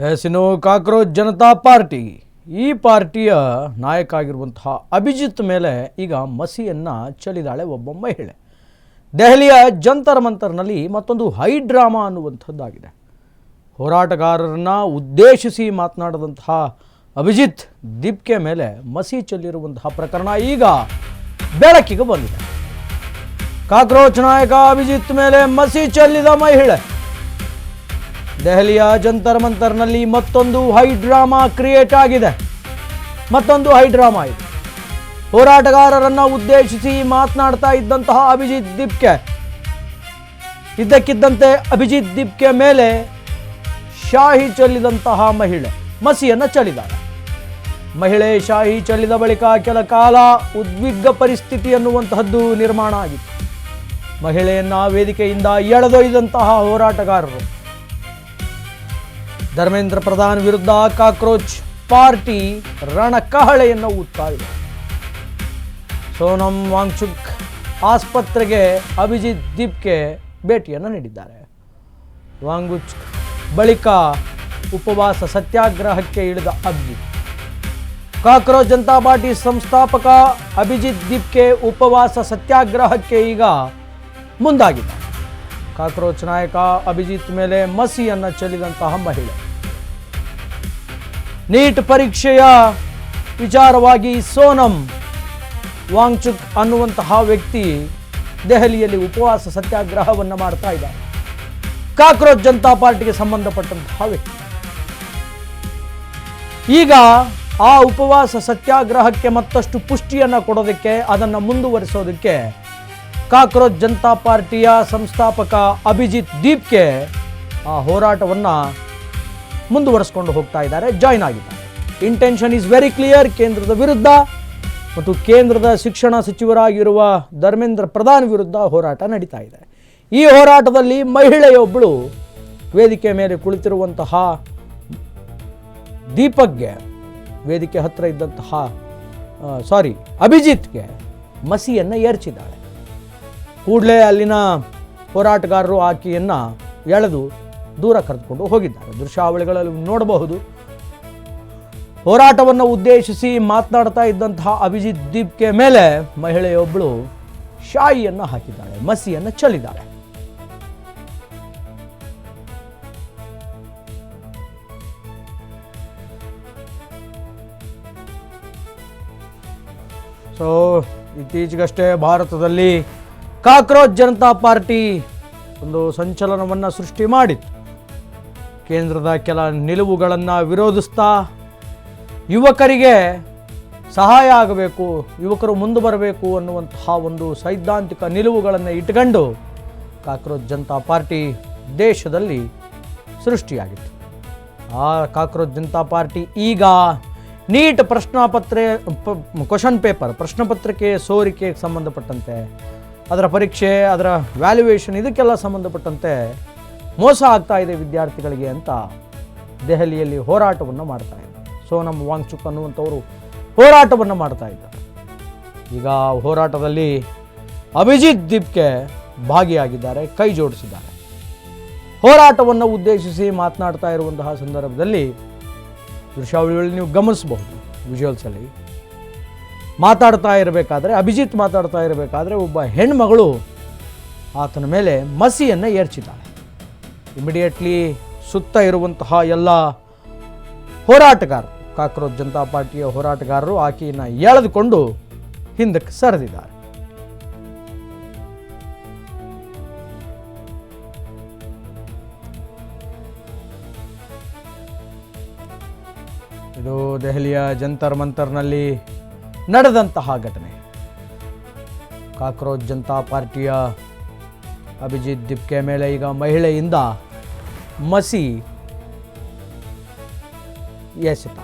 ಇನ್ನು cockroach Janata party ಈ ಪಾರ್ಟಿಯ ನಾಯಕ ಆಗಿರುವಂತಹ ಅಭಿಜಿತ್ ಮೇಲೆ ಈಗ ಮಸಿಯನ್ನು ಚೆಲ್ಲಿದಾಳೆ ಒಬ್ಬ ಮಹಿಳೆ. ದೆಹಲಿಯ ಜಂತರ್ ಮಂತರ್ನಲ್ಲಿ ಮತ್ತೊಂದು ಹೈ ಡ್ರಾಮಾ ಅನ್ನುವಂಥದ್ದಾಗಿದೆ. ಹೋರಾಟಗಾರರನ್ನು ಉದ್ದೇಶಿಸಿ ಮಾತನಾಡಿದಂತಹ ಅಭಿಜಿತ್ ದೀಪ್ಕೆ ಮೇಲೆ ಮಸಿ ಚೆಲ್ಲಿರುವಂತಹ ಪ್ರಕರಣ ಈಗ ಬೆಳಕಿಗೆ ಬಂದಿದೆ. ಕಾಕ್ರೋಚ್ ನಾಯಕ ಅಭಿಜಿತ್ ಮೇಲೆ ಮಸಿ ಚೆಲ್ಲಿದ ಮಹಿಳೆ. ದೆಹಲಿಯ ಜಂತರ್ ಮಂತರ್ನಲ್ಲಿ ಮತ್ತೊಂದು ಹೈ ಡ್ರಾಮಾ ಕ್ರಿಯೇಟ್ ಆಗಿದೆ. ಮತ್ತೊಂದು ಹೈ ಡ್ರಾಮಾ ಇದೆ. ಹೋರಾಟಗಾರರನ್ನು ಉದ್ದೇಶಿಸಿ ಮಾತನಾಡ್ತಾ ಇದ್ದಂತಹ ಅಭಿಜಿತ್ ದೀಪ್ಕೆ ಇದ್ದಕ್ಕಿದ್ದಂತೆ ಅಭಿಜಿತ್ ದೀಪ್ಕೆ ಮೇಲೆ ಶಾಹಿ ಚೆಲ್ಲಿದಂತಹ ಮಹಿಳೆ ಮಸಿಯನ್ನು ಚೆಲ್ಲಿದ್ದಾಳೆ. ಮಹಿಳೆ ಶಾಹಿ ಚೆಲ್ಲಿದ ಬಳಿಕ ಕೆಲ ಕಾಲ ಉದ್ವಿಗ್ನ ಪರಿಸ್ಥಿತಿ ಅನ್ನುವಂತಹದ್ದು ನಿರ್ಮಾಣ ಆಗಿತ್ತು. ಮಹಿಳೆಯನ್ನ ವೇದಿಕೆಯಿಂದ ಎಳೆದೊಯ್ದಂತಹ ಹೋರಾಟಗಾರರು ಧರ್ಮೇಂದ್ರ ಪ್ರಧಾನ್ ವಿರುದ್ಧ ಕಾಕ್ರೋಚ್ ಪಾರ್ಟಿ ರಣಕಹಳೆಯನ್ನು ಊದ್ತಾ ಇದೆ. ಸೋನಂ ವಾಂಗ್ಚುಕ್ ಆಸ್ಪತ್ರೆಗೆ ಅಭಿಜಿತ್ ದೀಪ್ಕೆ ಭೇಟಿಯನ್ನು ನೀಡಿದ್ದಾರೆ. ವಾಂಗ್ಚುಕ್ ಬಳಿಕ ಉಪವಾಸ ಸತ್ಯಾಗ್ರಹಕ್ಕೆ ಇಳಿದ ಅಭಿಜಿತ್. ಕಾಕ್ರೋಚ್ ಜನತಾ ಪಾರ್ಟಿ ಸಂಸ್ಥಾಪಕ ಅಭಿಜಿತ್ ದೀಪ್ಕೆ ಉಪವಾಸ ಸತ್ಯಾಗ್ರಹಕ್ಕೆ ಈಗ ಮುಂದಾಗಿದೆ. ಕಾಕ್ರೋಚ್ ನಾಯಕ ಅಭಿಜಿತ್ ಮೇಲೆ ಮಸಿಯನ್ನು ಚೆಲ್ಲಿದಂತಹ ಮಹಿಳೆ. ನೀಟ್ ಪರೀಕ್ಷೆಯ ವಿಚಾರವಾಗಿ ಸೋನಂ ವಾಂಗ್ಚುಕ್ ಅನ್ನುವಂತಹ ವ್ಯಕ್ತಿ ದೆಹಲಿಯಲ್ಲಿ ಉಪವಾಸ ಸತ್ಯಾಗ್ರಹವನ್ನು ಮಾಡ್ತಾ ಇದ್ದಾರೆ. ಕಾಕ್ರೋಚ್ ಜನತಾ ಪಾರ್ಟಿಗೆ ಸಂಬಂಧಪಟ್ಟಂತಹ ವ್ಯಕ್ತಿ. ಈಗ ಆ ಉಪವಾಸ ಸತ್ಯಾಗ್ರಹಕ್ಕೆ ಮತ್ತಷ್ಟು ಪುಷ್ಟಿಯನ್ನು ಕೊಡೋದಕ್ಕೆ, ಅದನ್ನು ಮುಂದುವರಿಸೋದಕ್ಕೆ ಕಾಕ್ರೋಚ್ ಜನತಾ ಪಾರ್ಟಿಯ ಸಂಸ್ಥಾಪಕ ಅಭಿಜಿತ್ ದೀಪ್ಕೆ ಆ ಹೋರಾಟವನ್ನು ಮುಂದುವರಿಸಿಕೊಂಡು ಹೋಗ್ತಾ ಇದ್ದಾರೆ, ಜಾಯ್ನ್ ಆಗಿದ್ದಾರೆ. Intention is very clear. ಕೇಂದ್ರದ ವಿರುದ್ಧ ಮತ್ತು ಕೇಂದ್ರದ ಶಿಕ್ಷಣ ಸಚಿವರಾಗಿರುವ ಧರ್ಮೇಂದ್ರ ಪ್ರಧಾನ್ ವಿರುದ್ಧ ಹೋರಾಟ ನಡೀತಾ ಇದೆ. ಈ ಹೋರಾಟದಲ್ಲಿ ಮಹಿಳೆಯೊಬ್ಬಳು ವೇದಿಕೆ ಮೇಲೆ ಕುಳಿತಿರುವಂತಹ ದೀಪಕ್ಗೆ, ವೇದಿಕೆ ಹತ್ತಿರ ಇದ್ದಂತಹ ಅಭಿಜಿತ್ಗೆ ಮಸಿಯನ್ನು ಏರ್ಚಿದ್ದಾಳೆ. ಕೂಡಲೇ ಅಲ್ಲಿನ ಹೋರಾಟಗಾರರು ಆಕೆಯನ್ನು ಎಳೆದು ದೂರ ಕರೆದುಕೊಂಡು ಹೋಗಿದ್ದಾರೆ. ದೃಶ್ಯಾವಳಿಗಳಲ್ಲಿ ನೋಡಬಹುದು. ಹೋರಾಟವನ್ನು ಉದ್ದೇಶಿಸಿ ಮಾತನಾಡ್ತಾ ಇದ್ದಂತಹ ಅಭಿಜಿತ್ ದೀಪ್ಕೆ ಮೇಲೆ ಮಹಿಳೆಯೊಬ್ಬಳು ಶಾಯಿಯನ್ನು ಹಾಕಿದ್ದಾಳೆ, ಮಸಿಯನ್ನು ಚೆಲ್ಲಿದ್ದಾಳೆ. ಇತ್ತೀಚೆಗಷ್ಟೇ ಭಾರತದಲ್ಲಿ ಕಾಕ್ರೋಚ್ ಜನತಾ ಪಾರ್ಟಿ ಒಂದು ಸಂಚಲನವನ್ನು ಸೃಷ್ಟಿ ಮಾಡಿತ್ತು. ಕೇಂದ್ರದ ಕೆಲ ನಿಲುವುಗಳನ್ನು ವಿರೋಧಿಸ್ತಾ ಯುವಕರಿಗೆ ಸಹಾಯ ಆಗಬೇಕು, ಯುವಕರು ಮುಂದೆ ಬರಬೇಕು ಅನ್ನುವಂತಹ ಒಂದು ಸೈದ್ಧಾಂತಿಕ ನಿಲುವುಗಳನ್ನು ಇಟ್ಕೊಂಡು ಕಾಕ್ರೋಚ್ ಜನತಾ ಪಾರ್ಟಿ ದೇಶದಲ್ಲಿ ಸೃಷ್ಟಿಯಾಗಿತ್ತು. ಆ ಕಾಕ್ರೋಚ್ ಜನತಾ ಪಾರ್ಟಿ ಈಗ ನೀಟ್ ಪ್ರಶ್ನೆ ಪತ್ರಿಕೆ ಸೋರಿಕೆಗೆ ಸಂಬಂಧಪಟ್ಟಂತೆ, ಅದರ ಪರೀಕ್ಷೆ, ಅದರ ವ್ಯಾಲ್ಯೂಯೇಷನ್, ಇದಕ್ಕೆಲ್ಲ ಸಂಬಂಧಪಟ್ಟಂತೆ ಮೋಸ ಆಗ್ತಾ ಇದೆ ವಿದ್ಯಾರ್ಥಿಗಳಿಗೆ ಅಂತ ದೆಹಲಿಯಲ್ಲಿ ಹೋರಾಟವನ್ನು ಮಾಡ್ತಾ ಇದ್ದಾರೆ. ಸೋನಂ ವಾಂಗ್ಚುಕ್ ಅನ್ನುವಂಥವರು ಹೋರಾಟವನ್ನು ಮಾಡ್ತಾ ಇದ್ದಾರೆ. ಈಗ ಹೋರಾಟದಲ್ಲಿ ಅಭಿಜಿತ್ ದೀಪ್ಕೆ ಭಾಗಿಯಾಗಿದ್ದಾರೆ, ಕೈ ಜೋಡಿಸಿದ್ದಾರೆ. ಹೋರಾಟವನ್ನು ಉದ್ದೇಶಿಸಿ ಮಾತನಾಡ್ತಾ ಇರುವಂತಹ ಸಂದರ್ಭದಲ್ಲಿ ದೃಶ್ಯಾವಳಿಗಳಲ್ಲಿ ನೀವು ಗಮನಿಸಬಹುದು. ವಿಜುವಲ್ಸಲ್ಲಿ ಅಭಿಜಿತ್ ಮಾತಾಡ್ತಾ ಇರಬೇಕಾದ್ರೆ ಒಬ್ಬ ಹೆಣ್ಮಗಳು ಆತನ ಮೇಲೆ ಮಸಿಯನ್ನು ಏರ್ಚಿದ್ದಾಳೆ. ಇಮಿಡಿಯೇಟ್ಲಿ ಸುತ್ತ ಇರುವಂತಹ ಎಲ್ಲ ಹೋರಾಟಗಾರರು, ಕಾಕ್ರೋಚ್ ಜನತಾ ಪಾರ್ಟಿಯ ಹೋರಾಟಗಾರರು ಆಕೆಯನ್ನು ಎಳೆದುಕೊಂಡು ಹಿಂದಕ್ಕೆ ಸರಿದಿದ್ದಾರೆ. ಇದು ದೆಹಲಿಯ ಜಂತರ್ ಮಂತರ್ನಲ್ಲಿ ನಡೆದಂತಹ ಘಟನೆ. ಕಾಕ್ರೋಚ್ ಜನತಾ ಪಾರ್ಟಿಯ ಅಭಿಜಿತ್ ದೀಪ್ಕೆ ಮೇಲೆ ಈಗ ಮಹಿಳೆಯಿಂದ ಮಸಿ ಎಸೆತ.